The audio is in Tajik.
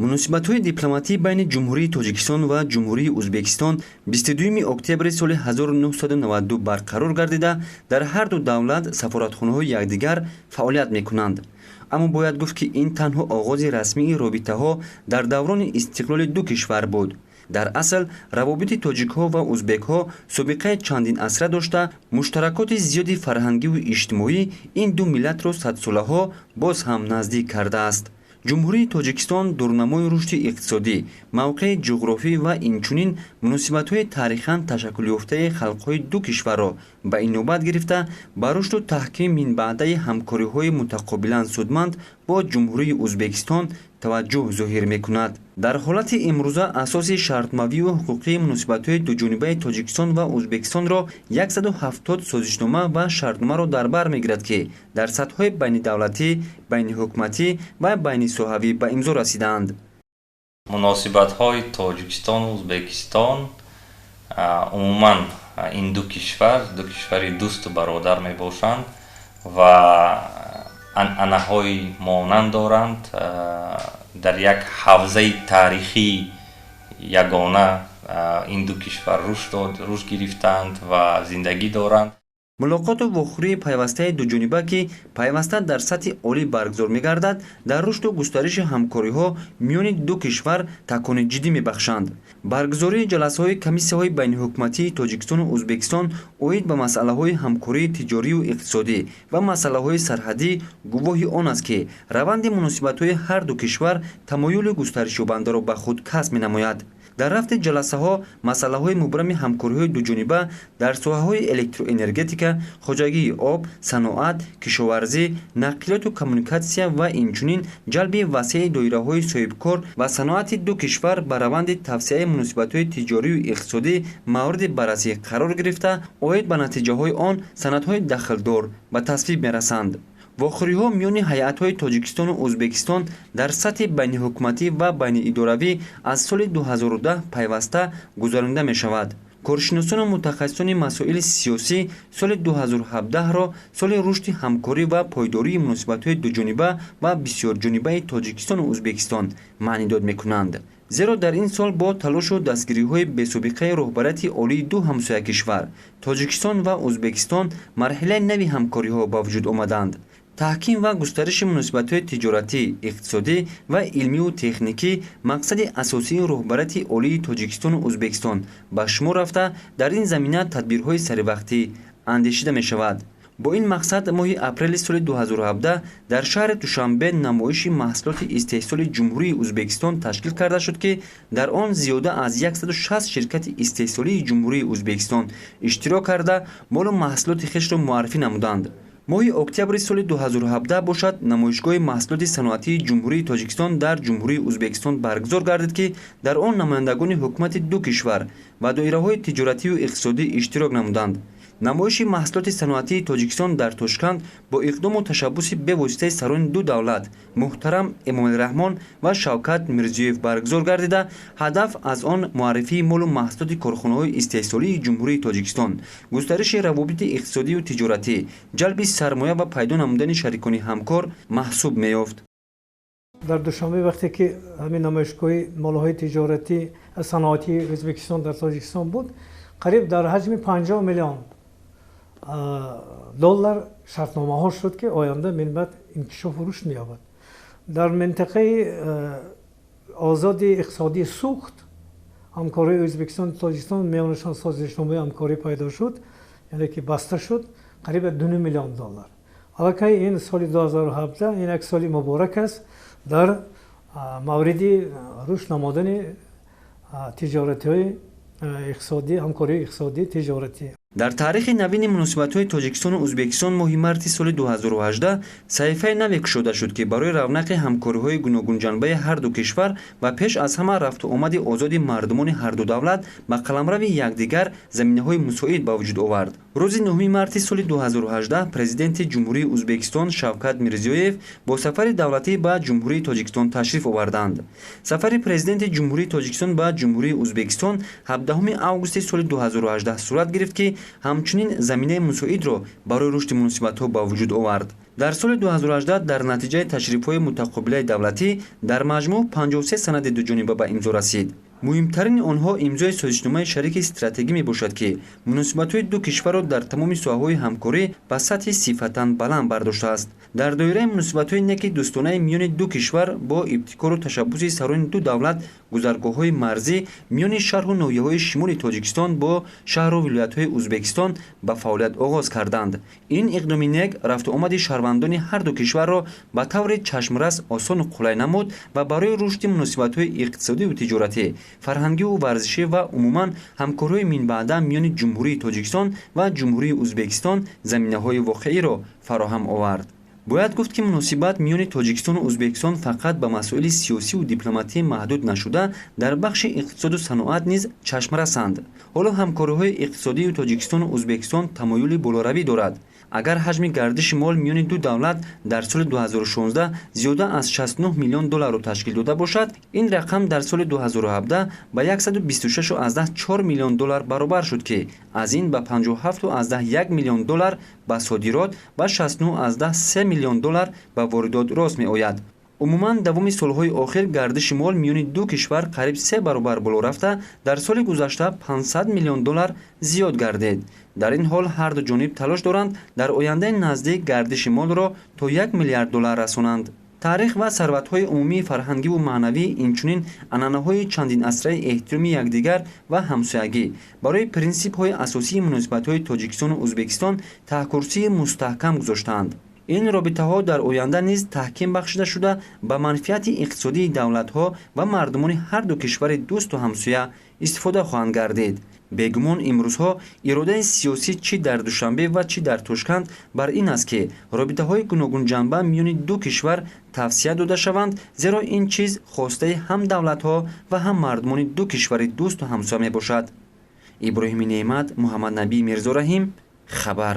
муносибатҳои дипломатӣ байни ҷумҳурии тоҷикистон ва ҷумҳурии ӯзбекистон 22 октябри соли 1992 барқарор гардида, дар ҳар ду давлат сафоратхонаҳои якдигар фаъолият мекунанд. аммо бояд гуфт ки ин танҳо оғози расмии робитаҳо дар даврони истиқлоли ду кишвар буд. дар асл равобити тоҷикҳо ва ӯзбекҳо собиқаи чандин асра дошта, муштаракоти зиёди фарҳангиву иҷтимоӣ ин ду миллатро садсолаҳо боз ҳам наздик кардааст. ҷумҳурии тоҷикистон дурнамои рушди иқтисодӣ, мавқеи ҷуғрофӣ ва инчунин муносибатҳои таърихан ташаккулёфтаи халқҳои ду кишварро ба ин нӯбат гирифта, ба рушду таҳкими минбаъдаи ҳамкориҳои мутақобилан судманд бо ҷумҳурии ӯзбекистон таваҷҷӯҳ зоҳир мекунад. дар ҳолати имрӯза асоси шартмавию ҳуқуқии муносибатҳои дуҷонибаи тоҷикистон ва ӯзбекистонро 170 созишнома ва шартномаро дар бар мегирад, ки дар сатҳҳои байнидавлатӣ, байниҳукуматӣ ва байнисоҳавӣ ба имзо расидаанд. муносибатҳои тоҷикистону ӯзбекистон умуман ин ду кишвари дӯсту бародар мебошанд ва анъанаҳои монанд доранд. дар як ҳавзаи таърихии ягона ин ду кишвар рушд гирифтанд ва зиндагӣ доранд. мулоқоту вохӯрии пайвастаи дуҷониба, ки пайваста дар сатҳи олӣ баргузор мегардад, дар рушду густариши ҳамкориҳо миёни ду кишвар такони ҷиддӣ мебахшанд. баргузории ҷаласаҳои комиссияҳои байниҳукуматии тоҷикистону ӯзбекистон оид ба масъалаҳои ҳамкории тиҷорию иқтисодӣ ва масъалаҳои сарҳадӣ гувоҳи он аст, ки раванди муносибатҳои ҳар ду кишвар тамоюли густаришёбандаро ба худ касб менамояд. дар рафти ҷаласаҳо масъалаҳои мубрами ҳамкориҳои дуҷониба дар соҳаҳои электроэнергетика, хоҷагии об, саноат, кишоварзӣ, нақлиёту коммуникатсия ва инчунин ҷалби васеъи доираҳои соҳибкор ва саноати ду кишвар ба раванди тавсеаи муносибатҳои тиҷорию иқтисодӣ мавриди баррасӣ қарор гирифта, оид ба натиҷаҳои он санадҳои дахлдор ба тасвиб мерасанд. вохӯриҳо миёни ҳайатҳои тоҷикистону ӯзбекистон дар сатҳи байниҳукуматӣ ва байниидоравӣ аз соли 2010 пайваста гузаронида мешавад. коршиносону мутахассисони масоили сиёсӣ соли 2017-ро соли рушди ҳамкорӣ ва пойдории муносибатҳои дуҷониба ва бисёрҷонибаи тоҷикистону ӯзбекистон маънӣ дод мекунанд. зеро дар ин сол бо талошу дастгириҳои бесобиқаи роҳбарияти олии ду ҳамсоя кишвар, тоҷикистон ва ӯзбекистон марҳилаи нави ҳамкориҳо ба вуҷуд омаданд. таҳким ва густариши муносибатҳои тиҷоратӣ, иқтисодӣ ва илмиву техникӣ мақсади асосии роҳбарияти олии тоҷикистону ӯзбекистон ба шумор рафта, дар ин замина тадбирҳои саривақтӣ андешида мешавад. бо ин мақсад моҳи апрели соли 2017 дар шаҳри душанбе намоиши маҳсулоти истеҳсоли ҷумҳурии ӯзбекистон ташкил карда шуд, ки дар он зиёда аз 160 ширкати истеҳсолии ҷумҳурии ӯзбекистон иштирок карда молу маҳсулоти хешро муаррифӣ намуданд. моҳи октябри соли 2017 бошад намоишгоҳи маҳсулоти саноатии ҷумҳурии тоҷикистон дар ҷумҳурии ӯзбекистон баргузор гардид, ки дар он намояндагони ҳукумати ду кишвар ва доираҳои тиҷоративу иқтисодӣ иштирок намуданд. намоиши маҳсулоти саноатии тоҷикистон дар тошканд бо иқдому ташаббуси бевоситаи сарони ду давлат муҳтарам эмомалраҳмон ва шавкат мирзиёев баргузор гардида, ҳадаф аз он муаррифии молу маҳсулоти корхонаҳои истеҳсолии ҷумҳурии тоҷикистон, густариши равобити иқтисодиву тиҷоратӣ, ҷалби сармоя ва пайдо намудани шарикони ҳамкор маҳсуб меёфт. дар душанбе вақте ки ҳамин намоишгоҳи молҳои тиҷоратӣ саноатии ӯзбекистон дар тоҷикистон буд, қариб дар ҳаҷми 50 миллион доллар шартномаҳо шуд, ки оянда минбаъд инкишофу рушд меёбад. дар минтақаи озоди иқтисодии сухт ҳамкории ӯзбекистону тоҷикистон миёнашон созишномаи ҳамкорӣ пайдо шуд, яъне ки баста шуд, қариб 2 миллион доллар. аллакай ин соли 2017 ин як соли муборак аст дар мавриди рушд намудани тиҷоратиҳои иқтисодӣ, ҳамкории иқтисодӣ, тиҷоратӣ. дар таърихи навини муносибатҳои тоҷикистону ӯзбекистон моҳи марти соли 2018 саҳифаи наве кушода шуд, ки барои равнақи ҳамкориҳои гуногунҷанбаи ҳар ду кишвар ва пеш аз ҳама рафту омади озоди мардумони ҳар ду давлат ба қаламрави якдигар заминаҳои мусоид ба вуҷуд овард. рӯзи 9 марти соли 2018 президенти ҷумҳурии ӯзбекистон Шавкат Мирзиёев бо сафари давлатӣ ба ҷумҳурии тоҷикистон ташриф оварданд. сафари президенти ҷумҳурии тоҷикистон ба ҷумҳурии ӯзбекистон 17 августи соли 2018 сурат гирифт, ки ҳамчунин заминаи мусоидро барои рушди муносибатҳо ба вуҷуд овард. дар соли 2018 дар натиҷаи ташрифҳои мутақобилаи давлатӣ дар маҷмӯъ 53 санади дуҷониба ба имзо расид. муҳимтарини онҳо имзои созишномаи шарики стратегӣ мебошад, ки муносибатҳои ду кишварро дар тамоми соҳаҳои ҳамкорӣ ба сатҳи сифатан баланд бардоштааст. дар доираи муносибатҳои неки дӯстонаи миёни ду кишвар бо ибтикору ташаббуси сарони ду давлат гузаргоҳҳои марзӣ миёни шаҳру ноҳияҳои шимоли тоҷикистон бо шаҳру вилоятҳои ӯзбекистон ба фаъолият оғоз карданд. ин иқдоми нек рафтуомади шаҳрвандони ҳарду кишварро ба таври чашмрас осону қулай намуд ва барои рушди муносибатҳои иқтисодиву тиҷоратӣ, фарҳангиву варзишӣ ва умуман ҳамкориҳои минбаъда миёни ҷумҳурии Тоҷикистон ва ҷумҳурии Ӯзбекистон заминаҳои воқеиро фароҳам овард. бояд гуфт, ки муносибат миёни Тоҷикистону Ӯзбекистон фақат ба масоили сиёсиву дипломатӣ маҳдуд нашуда, дар бахши иқтисоду саноат низ чашмрасанд. ҳоло ҳамкориҳои иқтисодии Тоҷикистону Ӯзбекистон тамоюли болоравӣ дорад. агар ҳаҷми гардиши мол миёни ду давлат дар соли 2016 зиёда аз 69 миллион долларро ташкил дода бошад, ин рақам дар соли 2017 ба 126,4 миллион доллар баробар шуд, ки аз ин ба 57,1 миллион доллар ба содирот ва 69,3 миллион доллар ба воридот рост меояд. умуман давоми солҳои охир гардиши мол миёни ду кишвар қариб 3 баробар боло рафта, дар соли гузашта 500 миллион доллар зиёд гардид. дар ин ҳол ҳарду ҷониб талош доранд дар ояндаи наздик гардиши молро то 1 миллиард доллар расонанд. таърих ва сарватҳои умумии фарҳангиву маънавӣ, инчунин анъанаҳои чандинасраи эҳтироми якдигар ва ҳамсоягӣ барои принсипҳои асосии муносибатҳои Тоҷикистону Ӯзбекистон таҳкурсии мустаҳкам гузоштаанд. ин робитаҳо дар оянда низ таҳким бахшида шуда ба манфиати иқтисодии давлатҳо ва мардумони ҳарду кишвари дӯсту ҳамсоя истифода хоҳанд гардид. бегумон имрӯзҳо иродаи сиёсӣ чӣ дар Душанбе ва чӣ дар Тошканд бар ин аст, ки робитаҳои гуногунҷанба миёни ду кишвар тавсия дода шаванд, зеро ин чиз хостаи ҳам давлатҳо ва ҳам мардумони ду кишвари дӯсту ҳамсоя мебошад. иброҳими Неъмат, Муҳаммаднабии Мирзораҳим, Хабар.